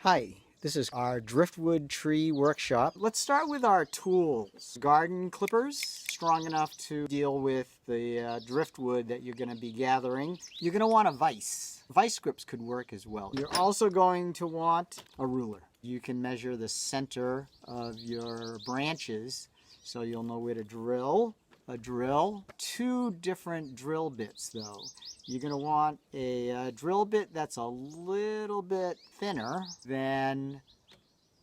Hi, this is our driftwood tree workshop. Let's start with our tools. Garden clippers, strong enough to deal with the driftwood that you're going to be gathering. You're going to want a vise. Vice grips could work as well. You're also going to want a ruler. You can measure the center of your branches so you'll know where to drill. A drill. Two different drill bits though. You're going to want a drill bit that's a little bit thinner than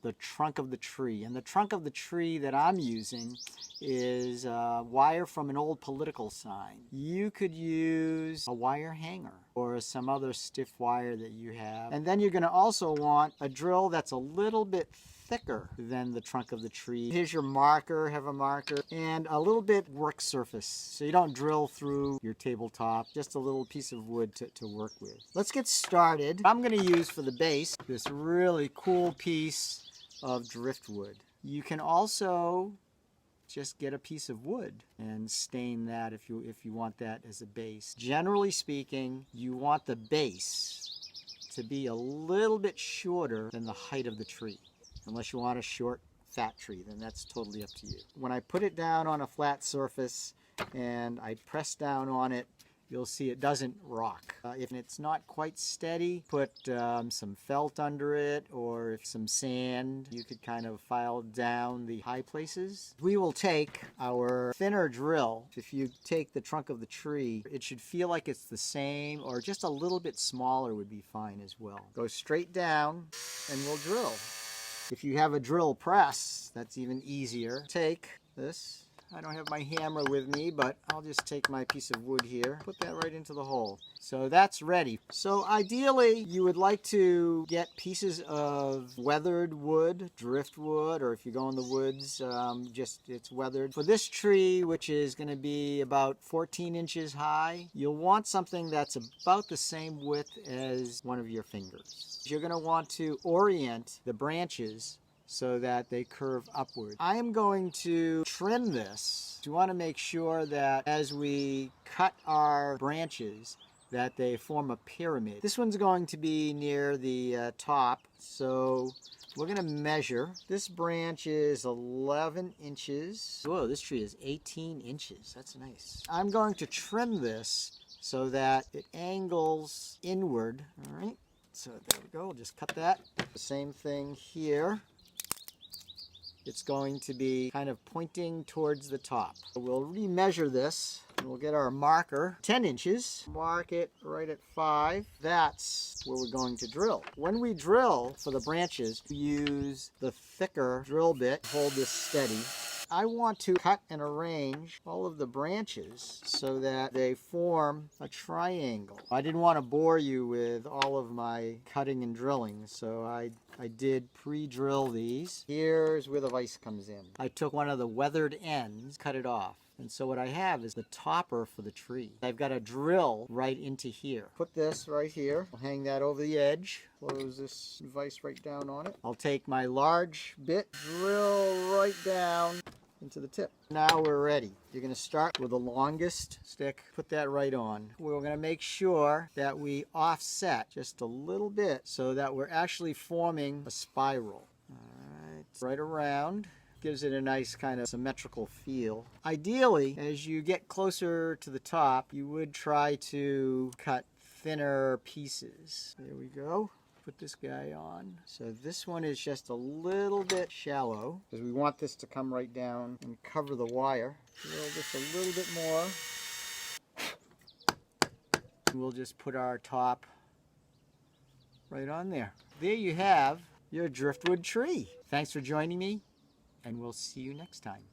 the trunk of the tree. And the trunk of the tree that I'm using is wire from an old political sign. You could use a wire hanger or some other stiff wire that you have. And then you're going to also want a drill that's a little bit thicker than the trunk of the tree. Here's your marker, have a marker, and a little bit work surface. So you don't drill through your tabletop, just a little piece of wood to work with. Let's get started. I'm going to use for the base this really cool piece of driftwood. You can also just get a piece of wood and stain that if you want that as a base. Generally speaking, you want the base to be a little bit shorter than the height of the tree. Unless you want a short, fat tree, then that's totally up to you. When I put it down on a flat surface and I press down on it, you'll see it doesn't rock. If it's not quite steady, put some felt under it or if some sand. You could kind of file down the high places. We will take our thinner drill. If you take the trunk of the tree, it should feel like it's the same or just a little bit smaller would be fine as well. Go straight down and we'll drill. If you have a drill press, that's even easier. Take this. I don't have my hammer with me, but I'll just take my piece of wood here, put that right into the hole. So that's ready. So ideally, you would like to get pieces of weathered wood, driftwood, or if you go in the woods, it's weathered. For this tree, which is going to be about 14 inches high, you'll want something that's about the same width as one of your fingers. You're going to want to orient the branches so that they curve upward. I am going to trim this. You want to make sure that as we cut our branches that they form a pyramid. This one's going to be near the top, so we're going to measure. This branch is 11 inches. Whoa, this tree is 18 inches. That's nice. I'm going to trim this so that it angles inward. All right, so there we go. We'll just cut that. The same thing here. It's going to be kind of pointing towards the top. We'll remeasure this. We'll get our marker, 10 inches. Mark it right at 5. That's where we're going to drill. When we drill for the branches, we use the thicker drill bit. Hold this steady. I want to cut and arrange all of the branches so that they form a triangle. I didn't want to bore you with all of my cutting and drilling, so I did pre-drill these. Here's where the vise comes in. I took one of the weathered ends, cut it off. And so what I have is the topper for the tree. I've got a drill right into here. Put this right here. I'll hang that over the edge. Close this vise right down on it. I'll take my large bit, drill right down into the tip. Now we're ready. You're going to start with the longest stick. Put that right on. We're going to make sure that we offset just a little bit so that we're actually forming a spiral. All right, right around. Gives it a nice kind of symmetrical feel. Ideally, as you get closer to the top, you would try to cut thinner pieces. There we go. Put this guy on. So this one is just a little bit shallow because we want this to come right down and cover the wire. Drill just a little bit more. We'll just put our top right on there. There you have your driftwood tree. Thanks for joining me, and we'll see you next time.